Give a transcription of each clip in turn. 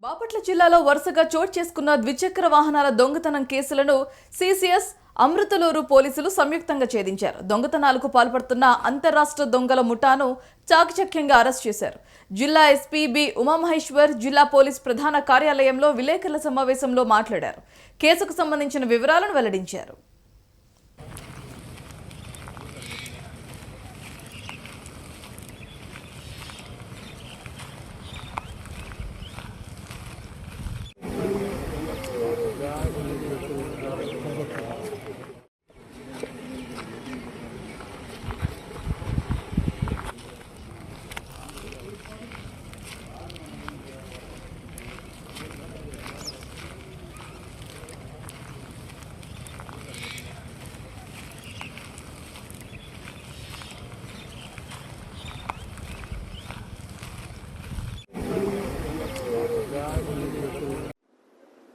బాపట్ల జిల్లాలో వరుసగా చోటు చేసుకున్న ద్విచక్ర వాహనాల దొంగతనం కేసులను సిసిఎస్ అమృతలూరు పోలీసులు సంయుక్తంగా ఛేదించారు. దొంగతనాలకు పాల్పడుతున్న అంతర్రాష్ట్ర దొంగల ముఠాను చాకచక్యంగా అరెస్ట్ చేశారు. జిల్లా ఎస్పీ బి ఉమామహేశ్వర్ జిల్లా పోలీస్ ప్రధాన కార్యాలయంలో విలేకరుల సమావేశంలో మాట్లాడారు. కేసుకు సంబంధించిన వివరాలను వెల్లడించారు.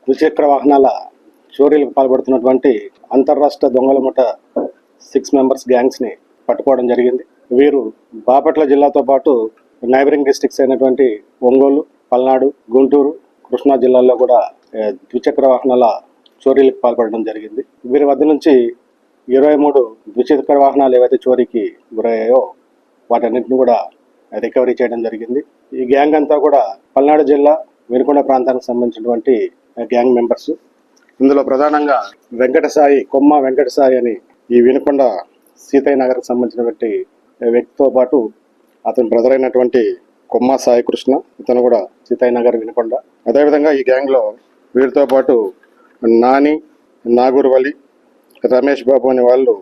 ద్విచక్ర వాహనాల చోరీలకు పాల్పడుతున్నటువంటి అంతర్రాష్ట్ర దొంగల ముఠ 6 మెంబర్స్ గ్యాంగ్స్ని పట్టుకోవడం జరిగింది. వీరు బాపట్ల జిల్లాతో పాటు నైబరింగ్ డిస్ట్రిక్ట్స్ అయినటువంటి ఒంగోలు, పల్నాడు, గుంటూరు, కృష్ణా జిల్లాల్లో కూడా ద్విచక్ర వాహనాల చోరీలకు పాల్పడడం జరిగింది. వీరి వద్ద నుంచి 23 ద్విచక్ర వాహనాలు ఏవైతే చోరీకి గురయ్యాయో వాటన్నింటిని కూడా రికవరీ చేయడం జరిగింది. ఈ గ్యాంగ్ అంతా కూడా పల్నాడు జిల్లా వినుకొండ ప్రాంతానికి సంబంధించినటువంటి గ్యాంగ్ మెంబర్స్. ఇందులో ప్రధానంగా కొమ్మ వెంకటసాయి అని ఈ వినుకొండ సీతయ్య నగర్కి సంబంధించినటువంటి వ్యక్తితో పాటు అతని బ్రదర్ అయినటువంటి కొమ్మ సాయి కృష్ణ, ఇతను కూడా సీతయ్య నగర్ వినుకొండ. అదేవిధంగా ఈ గ్యాంగ్లో వీరితో పాటు నాని, నాగూర్వలి, రమేష్ బాబు అనే వాళ్ళు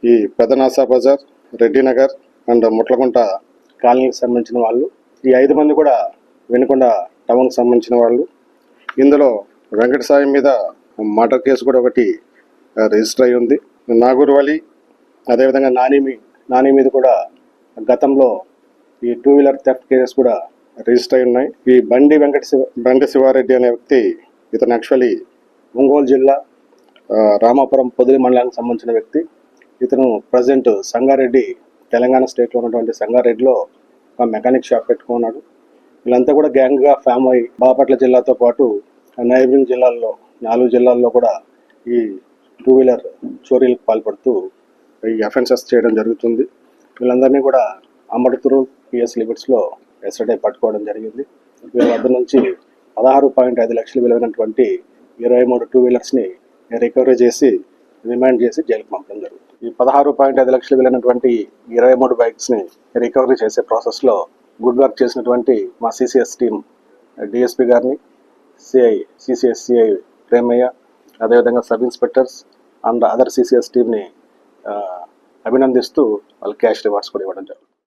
ఈ పెదనాసా బజార్, రెడ్డి నగర్ అండ్ ముట్లకుంట కాలనీకి సంబంధించిన వాళ్ళు. ఈ 5 మంది కూడా వినుకొండ టౌన్కి సంబంధించిన వాళ్ళు. ఇందులో వెంకటసాయి మీద మర్డర్ కేసు కూడా ఒకటి రిజిస్టర్ అయి ఉంది. నాగూర్వలి అదేవిధంగా నాని మీద కూడా గతంలో ఈ 2 వీలర్ థెఫ్ట్ కేసెస్ కూడా రిజిస్టర్ అయి ఉన్నాయి. ఈ బండి శివారెడ్డి అనే వ్యక్తి, ఇతను యాక్చువల్లీ ఒంగోలు జిల్లా రామాపురం పొదిలి మండలానికి సంబంధించిన వ్యక్తి. ఇతను ప్రజెంట్ సంగారెడ్డి, తెలంగాణ స్టేట్లో ఉన్నటువంటి సంగారెడ్డిలో ఒక మెకానిక్ షాప్ పెట్టుకున్నాడు. వీళ్ళంతా కూడా గ్యాంగ్గా ఫామ్ అయ్యి బాపట్ల జిల్లాతో పాటు నైబరింగ్ జిల్లాల్లో 4 జిల్లాల్లో కూడా ఈ 2 వీలర్ చోరీలకు పాల్పడుతూ ఈ అఫెన్సెస్ చేయడం జరుగుతుంది. వీళ్ళందరినీ కూడా అమృతలూరు పిఎస్ లిమిట్స్లో ఎస్టర్డే పట్టుకోవడం జరిగింది. వీళ్ళ వద్ద నుంచి 16.5 లక్షలు విలువైనటువంటి 23 2 వీలర్స్ని రికవరీ చేసి రిమాండ్ చేసి జైలుకు పంపడం జరుగుతుంది. ఈ 16.5 లక్షలు విలువైనటువంటి 23 బైక్స్ని రికవరీ చేసే ప్రాసెస్లో గుడ్ వర్క్ చేసినటువంటి మా సిసిఎస్ టీం డిఎస్పీ గారిని, సిసిఎస్ సిఐ ప్రేమయ్య, అదేవిధంగా sub inspectors and other CCS టీంని అభినందిస్తూ వాళ్ళకి క్యాష్ రివార్డ్స్ కూడా ఇవ్వడం జరుగుతుంది.